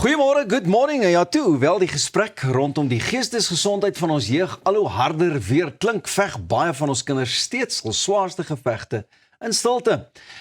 Goeiemôre, good morning en ja toe, wel die gesprek rondom die geestesgesondheid van ons jeug al hoe harder weer klink, veg baie van ons kinders steeds al swaarste gevegte in stilte.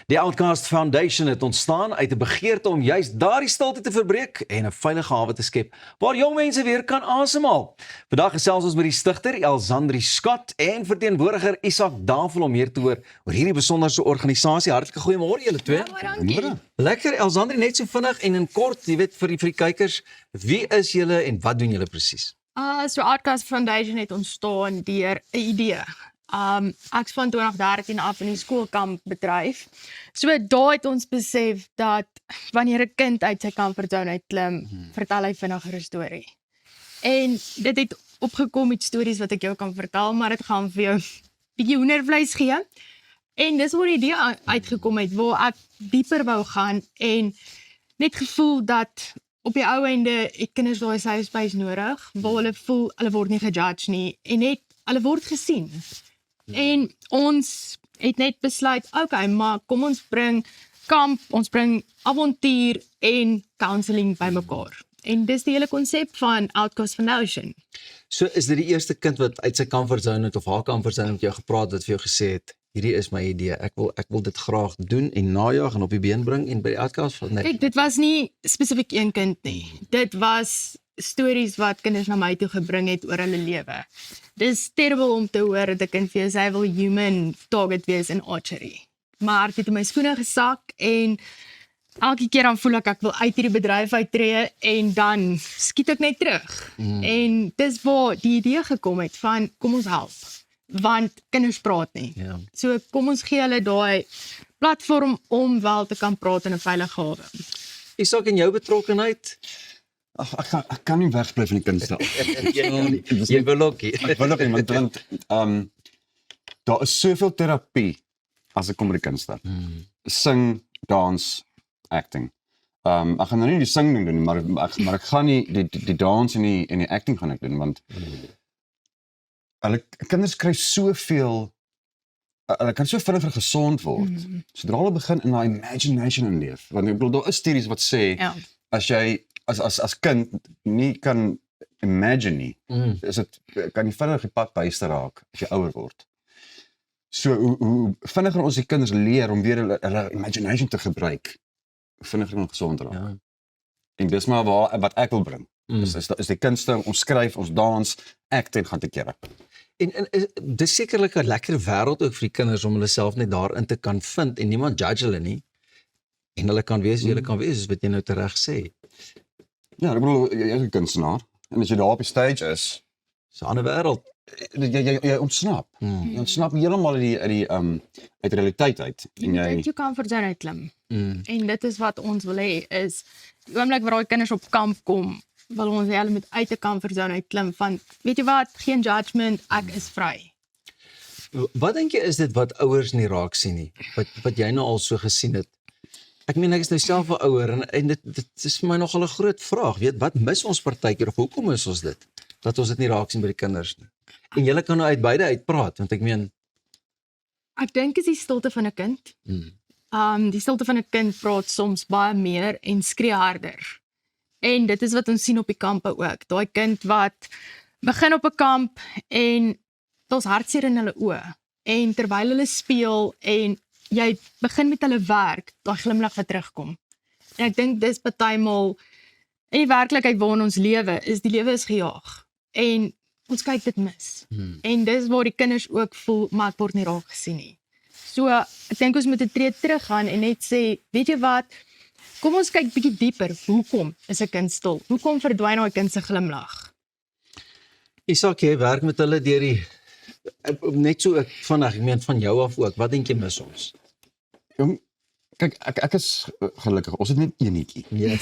Die Outcast Foundation het ontstaan uit 'n begeerte om juist daardie stilte te verbreek en 'n veilige hawe te skep waar jong mense weer kan asemhaal. Vandag gesels ons met die stigter Elsandri Scott en verteenwoordiger Isak Davel om meer te hoor oor hierdie besonderse organisasie. Hartlike goeiemôre julle twee. Dankie. Lekker, Elsandri, net so vinnig en in kort, jy weet vir die kykers, wie is julle en wat doen julle presies? So Outcast Foundation het ontstaan deur 'n idee. Ek's van 2013 af in die skoolkamp bedryf. So daar het ons besef dat wanneer 'n kind uit sy comfortzone uitklim, vertel hy vinniger 'n storie. En dit het opgekom met stories wat ek jou kan vertel, maar dit gaan vir jou 'n bietjie hoendervleis gee. En dis waar die idee uitgekom het, waar ek dieper wou gaan en net gevoel dat op die ou einde het kinders daai safe space nodig, waar hulle voel hulle word nie gejudge nie en net hulle word gesien. En ons het net besluit, okay, maar kom ons bring kamp, ons bring avontuur en counselling bymekaar. En dis die hele konsep van Outcast Foundation. So is dit die eerste kind wat uit sy comfortzone het of haar comfortzone met jou gepraat het, vir jou gesê het, hierdie is my idee, ek wil dit graag doen en najag en op die been bring en by die Outcast van net. Kijk, dit was nie spesifiek een kind nie. Dit was stories wat kinders na my toe gebring het oor hulle lewe. Dis terrible om te hoor dat 'n kind vir jou sê hy wil human target wees in archery. Maar ek het in my skoene gesak en elke keer dan voel ek wil uit hierdie bedryf uittreë en dan skiet ek net terug. En dis waar die idee gekom het van kom ons help. Want kinders praat nie. Ja. So kom ons gee hulle daai platform om wel te kan praat in 'n veilige hawe. Isak, en jou betrokkenheid? Ag, ek kan nie wegbly van die kunste af. Jy wil ook nie. Ek wil ook nie, want daar is soveel terapie as ek kom by die kunste. Sing, dans, acting. Ek gaan nou nie die sing doen nie, maar ek gaan nie die dans en die acting gaan ek doen, want kinders kry soveel, hulle kan so vinniger gesond word, sodra hulle begin in daai imagination inleef. Want ek bedoel, daar is studies wat sê, Ja. as jy as kind nie kan imagine nie, kan jy vinniger die pad byste raak as jy ouer word. So hoe vinniger ons die kinders leer om weer hulle imagination te gebruik, hoe vinniger ons gesond raak. Ja. En dis maar wat ek wil bring. Is die kunste, ons skryf, ons dans, act en gaan te kere. En dis sekerlik 'n lekker wêreld ook vir die kinders om hulle self net daarin te kan vind en niemand judge hulle nie. En hulle kan wees wie hulle kan wees, soos wat jy nou tereg sê. Ja, ek bedoel, jy is 'n kunstenaar, en as jy daar op die stage is, Dis 'n ander wêreld. jy ontsnap. Jy ontsnap heeltemal uit realiteit uit. Jy moet uit jou comfortzone uitklim. En dit is wat ons wil hê, is die oomblik waar daai kinders op kamp kom, wil ons hê hulle moet uit 'n comfortzone uitklim van, weet jy wat, geen judgement, ek is vry. Wat dink jy is dit wat ouers nie raak sien nie? Wat jy nou al so gesien het? Ek meen ek is nou self 'n ouer en dit is vir my nogal 'n groot vraag. Weet wat mis ons partykeer of hoekom is ons dit? Dat ons dit nie raak sien by die kinders nie. En julle kan nou uit beide uitpraat, want ek meen Ek dink is die stilte van 'n kind. Die stilte van 'n kind praat soms baie meer en skree harder. En dit is wat ons sien op die kampe ook. Daai kind wat begin op 'n kamp en daar's hartseer in hulle oë. En terwyl hulle speel en jy begin met hulle werk, daai glimlag wat terugkom. En ek dink dis partymal in die werklikheid waarin ons lewe, is die lewe is gejaag. En ons kyk dit mis. En dis waar die kinders ook voel, maar ek word nie raak gesien nie. So, ek dink ons moet 'n tree terug gaan en net sê, weet jy wat, kom ons kyk bietjie dieper, hoekom is 'n kind stil? Hoekom verdwyn daai kind se glimlag? Isak, jy werk met hulle deur die net so ek vandag, ek meen van jou af ook. Wat dink jy mis ons? Kyk, ek is gelukkig, ons het net eenetjie. Ja.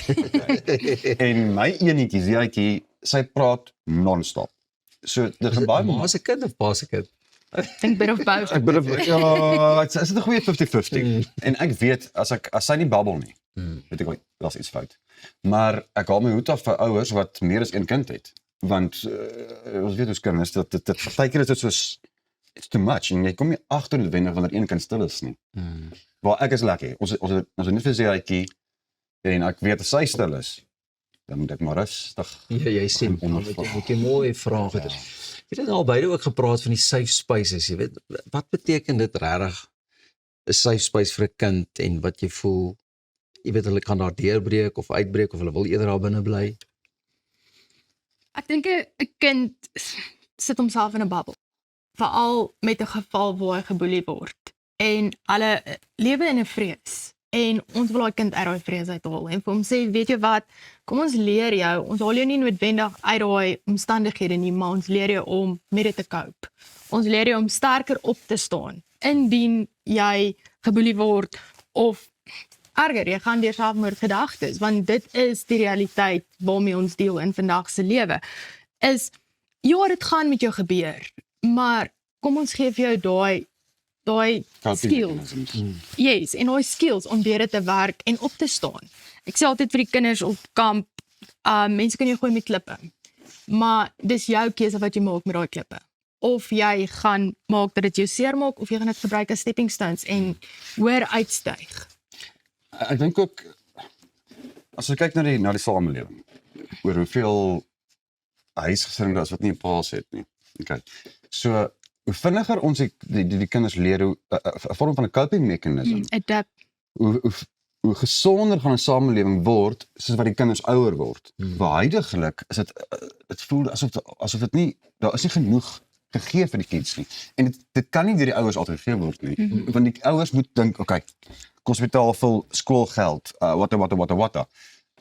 En my eenetjie, Ziaitjie, sy praat non-stop. So, dit gaan baie Ma se kind of pa se kind? Ek dink bit of both. Ek bedoel, ja, is dit 'n goeie 50-50. En ek weet, as sy nie babbel nie, weet ek, daar's iets fout. Maar ek haal my hoed af vir ouers wat meer as een kind het. Want, ons weet ons kinders, dit partykeer is dit soos, it's too much, en jy kom nie agter noodwendig wanneer een kind stil is nie. Waar ek is lekker, ons het net vir Ziaitjie, en ek weet as sy stil is, dan moet ek maar rustig. Ja, jy sien, moet jy mooi vrae gedoen. Jy het al beide ook gepraat van die safe spaces, jy weet, wat beteken dit regtig 'n safe space vir 'n kind en wat jy voel, jy weet, hulle kan daar deurbreek of uitbreek of hulle wil eerder daar binne bly? Ek dink 'n kind sit homself in 'n bubbel. Veral met 'n geval waar hy geboelie word. En hulle lewe in 'n vrees. En ons wil daai kind uit daai vrees uithaal en vir hom sê, weet jy wat, kom ons leer jou, ons haal jou nie noodwendig uit daai omstandighede nie, maar ons leer jou om met dit te cope. Ons leer jou om sterker op te staan, indien jy geboelie word, of erger, jy gaan deur selfmoordgedagtes, want dit is die realiteit waarmee ons deel in vandag se lewe, is, ja, dit gaan met jou gebeur, maar kom ons gee vir jou daai skills. Yes, en daai skills om deur dit te werk en op te staan. Ek sê altyd vir die kinders op kamp, mense kan jou gooi met klippe, maar dis jou keuse wat jy maak met daai klippe. Of jy gaan maak dat dit jou seermaak, of jy gaan dit gebruik as stepping stones en hoër uitstyg. Ek dink ook, as jy kyk na die samelewing, oor hoeveel huisgesinne daar is wat nie 'n paas het nie. Okay. So, hoe vinniger ons die kinders leer hoe 'n vorm van 'n coping mechanism, Adapt. hoe gesonder gaan 'n samelewing word soos wat die kinders ouer word. Huidiglik is dit voel asof dit nie, daar is nie genoeg gegee vir die kids nie. En dit kan nie deur die ouers altyd gegee word nie. Want die ouers moet dink, okay, kom ons betaal vir skoolgeld, wat.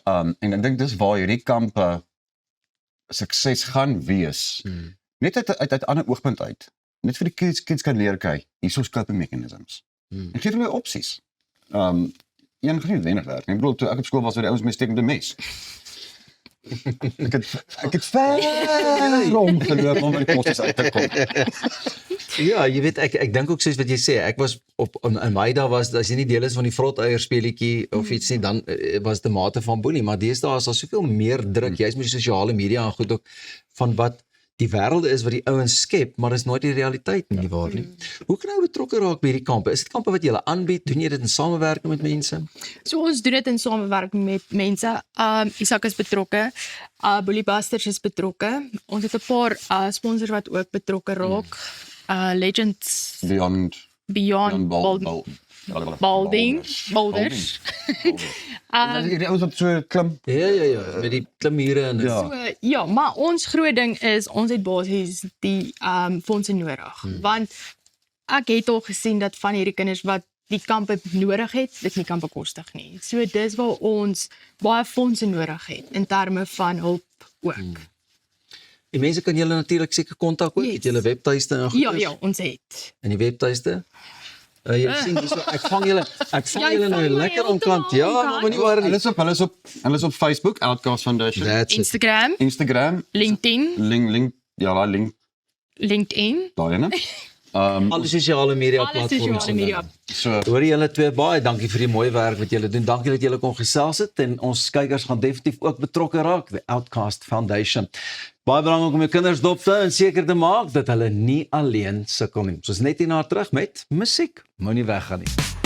En ek dink dis waar hierdie kampe sukses gaan wees. Net uit 'n ander oogpunt uit. Net vir die kids kan leer, kyk, hier is coping mechanisms. En gee hulle opsies. Een gaan nie weinig werk. Ek bedoel, toe ek op skool was, waar die ouens my steek met 'n mes. Ek het ver omgeloop om by die kostes uit te kom. Ja, jy weet, ek dink ook soos wat jy sê, ek was in my dae was, as jy nie deel is van die vrot eier speletjie of iets nie, dan was dit 'n mate van boelie, maar deesdae is daar soveel meer druk, juist met die sosiale media en goed ook, van wat die wêrelde is wat die ouens skep, maar is nooit die realiteit nie, waar nie. Hoe kan jy betrokke raak by hierdie kampe? Is dit kampe wat jy hulle aanbied? Doen jy dit in samewerking met mense? So ons doen dit in samewerking met mense. Isak is betrokke, Boelie Busters is betrokke. Ons het 'n paar sponsors wat ook betrokke raak. Legends Beyond Boulders. Die ouens wat so klim. Ja, met die klimure en Ja. So, ja, maar ons groot ding is, ons het basies die fondse nodig. Want ek het al gesien dat van hierdie kinders wat die kampe nodig het, dit nie kan bekostig nie. So dis waar ons baie fondse nodig het, in terme van hulp ook. die mense kan julle natuurlik seker kontak ook, het julle webtuiste en Ja, ons het. En die webtuiste? Jy sien hierso, ek vang julle nou vang my lekker omkant. heeltemal Ja, omkant. maar nie waar nie. Hulle is op Facebook, Outcast Foundation. That's it. Instagram, LinkedIn, LinkedIn, Daai ene. Alle sosiale media alle platforms. sosiale media. So Hoor julle twee baie dankie vir die mooi werk wat julle doen. Dankie dat julle kon gesels het en ons kykers gaan definitief ook betrokke raak, the Outcast Foundation. Baie belangrik om jou kinders dop te hou en seker te maak dat hulle nie alleen sukkel nie. Soos net hierna terug met musiek. Moenie weggaan nie.